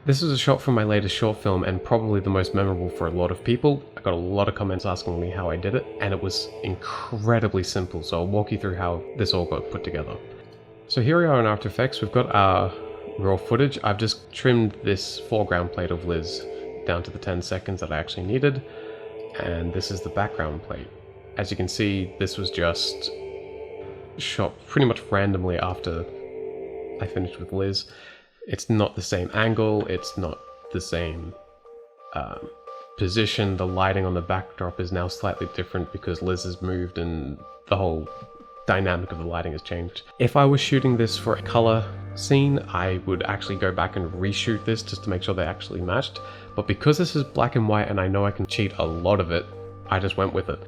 This is a shot from my latest short film and probably the most memorable for a lot of people. I got a lot of comments asking me how I did it, and it was incredibly simple, so I'll walk you through how this all got put together. So here we are in After Effects. We've got our raw footage. I've just trimmed this foreground plate of Liz down to the 10 seconds that I actually needed, and this is the background plate. As you can see, this was just shot pretty much randomly after I finished with Liz. It's not the same angle, it's not the same position. The lighting on the backdrop is now slightly different because Liz has moved and the whole dynamic of the lighting has changed. If I was shooting this for a color scene, I would actually go back and reshoot this just to make sure they actually matched. But because this is black and white and I know I can cheat a lot of it, I just went with it.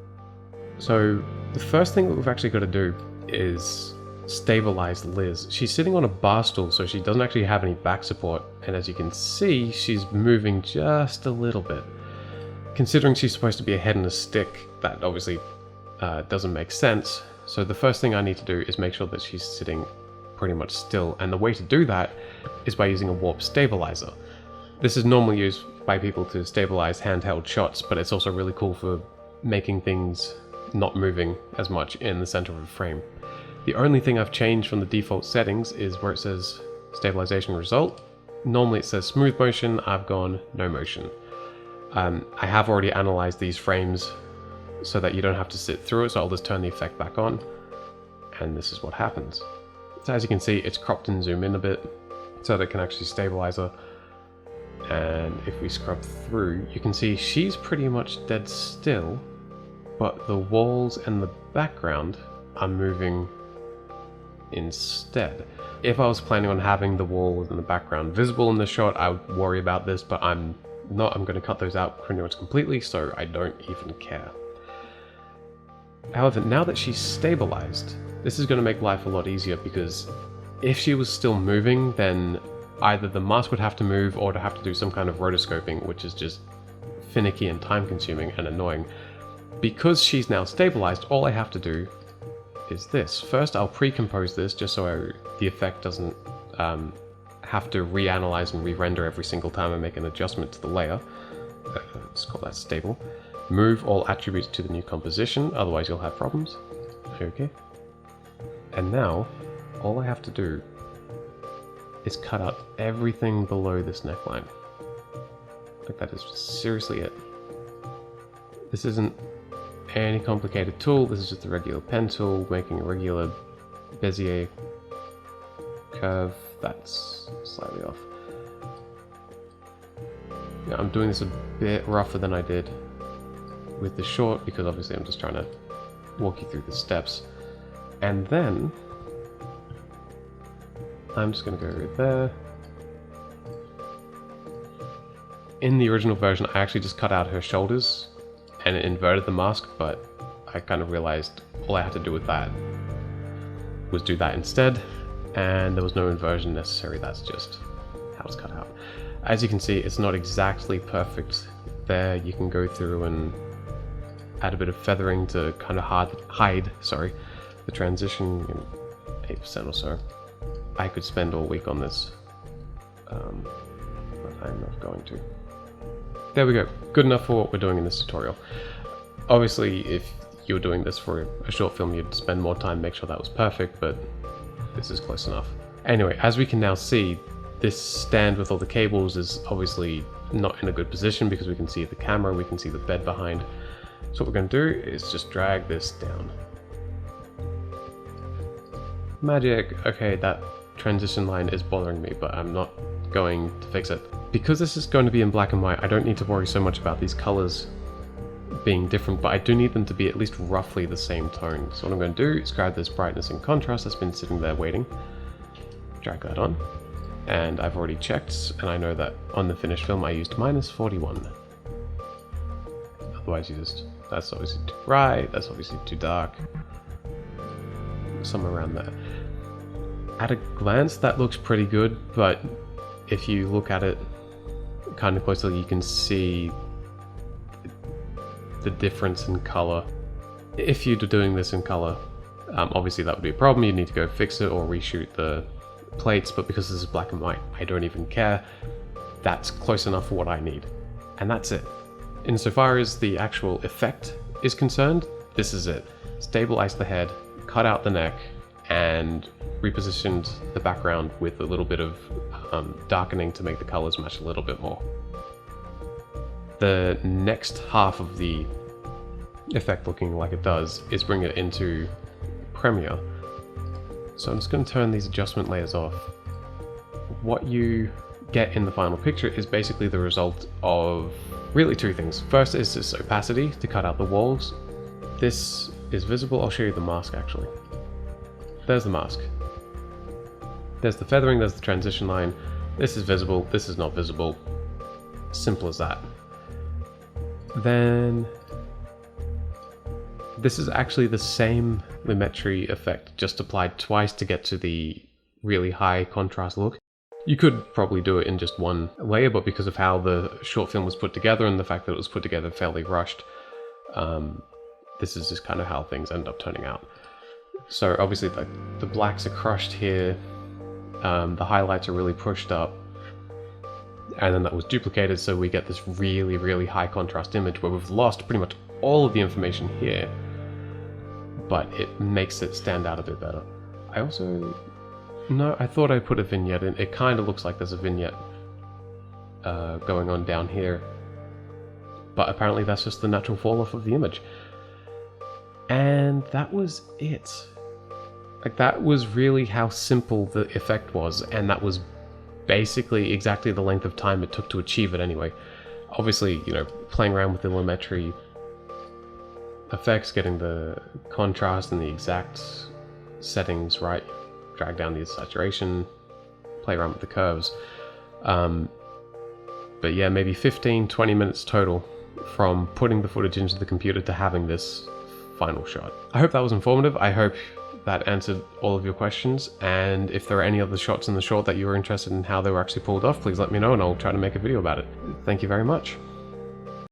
So the first thing that we've actually got to do is stabilize Liz. She's sitting on a bar stool, so she doesn't actually have any back support, and as you can see, she's moving just a little bit. Considering she's supposed to be a head and a stick, that obviously doesn't make sense. So the first thing I need to do is make sure that she's sitting pretty much still, and the way to do that is by using a warp stabilizer. This is normally used by people to stabilize handheld shots, but it's also really cool for making things not moving as much in the center of a frame. The only thing I've changed from the default settings is where it says stabilization result. Normally it says smooth motion, I've gone no motion. I have already analyzed these frames so that you don't have to sit through it, so I'll just turn the effect back on, and this is what happens. So as you can see, it's cropped and zoom in a bit so that it can actually stabilize her. And if we scrub through, you can see she's pretty much dead still, but the walls and the background are moving instead. If I was planning on having the walls and the background visible in the shot, I would worry about this, but I'm not. I'm going to cut those out pretty much completely, so I don't even care. However, now that she's stabilized, this is going to make life a lot easier, because if she was still moving, then either the mask would have to move or to have to do some kind of rotoscoping, which is just finicky and time consuming and annoying. Because she's now stabilized, all I have to do is this. First, I'll pre-compose this just so the effect doesn't have to reanalyze and re-render every single time I make an adjustment to the layer. Let's call that stable. Move all attributes to the new composition, otherwise you'll have problems. Okay. And now, all I have to do is cut out everything below this neckline. Like, that is seriously it. This isn't any complicated tool, this is just a regular pen tool making a regular Bezier curve. That's slightly off. Yeah, I'm doing this a bit rougher than I did with the short because obviously I'm just trying to walk you through the steps. And then I'm just going to go there. In the original version, I actually just cut out her shoulders and it inverted the mask, but I kind of realized all I had to do with that was do that instead, and there was no inversion necessary. That's just how it's cut out. As you can see, it's not exactly perfect there. You can go through and add a bit of feathering to kind of hide the transition, 8% or so. I could spend all week on this, but I'm not going to. There we go. Good enough for what we're doing in this tutorial. Obviously, if you're doing this for a short film, you'd spend more time, make sure that was perfect, but this is close enough. Anyway, as we can now see, this stand with all the cables is obviously not in a good position because we can see the camera, we can see the bed behind. So what we're going to do is just drag this down. Magic! Okay, that transition line is bothering me, but I'm not going to fix it. Because this is going to be in black and white, I don't need to worry so much about these colors being different, but I do need them to be at least roughly the same tone. So what I'm going to do is grab this brightness and contrast that's been sitting there waiting, drag that on, and I've already checked, and I know that on the finished film I used -41. Otherwise that's obviously too bright, that's obviously too dark, somewhere around there. At a glance that looks pretty good, but if you look at it kind of closely, you can see the difference in color. If you're doing this in color, obviously that would be a problem. You'd need to go fix it or reshoot the plates, but because this is black and white, I don't even care. that's close enough for what I need. And that's it. Insofar as the actual effect is concerned, this is it. Stabilized the head, cut out the neck, and repositioned the background with a little bit of darkening to make the colors match a little bit more. The next half of the effect looking like it does is bring it into Premiere. So I'm just going to turn these adjustment layers off. What you get in the final picture is basically the result of really two things. First is this opacity to cut out the walls. This is visible. I'll show you the mask actually. There's the mask. There's the feathering, there's the transition line. This is visible, this is not visible. Simple as that. Then this is actually the same Lumetri effect, just applied twice to get to the really high contrast look. You could probably do it in just one layer, but because of how the short film was put together and the fact that it was put together fairly rushed, this is just kind of how things end up turning out. So obviously the blacks are crushed here, the highlights are really pushed up, and then that was duplicated, so we get this really, really high contrast image where we've lost pretty much all of the information here, but it makes it stand out a bit better. I thought I put a vignette in. It kind of looks like there's a vignette going on down here, but apparently that's just the natural fall off of the image. And that was it. Like, that was really how simple the effect was, and that was basically exactly the length of time it took to achieve it anyway. Obviously, you know, playing around with the Lumetri effects, getting the contrast and the exact settings right, drag down the saturation, play around with the curves. But yeah, maybe 15-20 minutes total from putting the footage into the computer to having this final shot. I hope that was informative. I hope that answered all of your questions, and if there are any other shots in the short that you were interested in how they were actually pulled off, please let me know and I'll try to make a video about it. Thank you very much.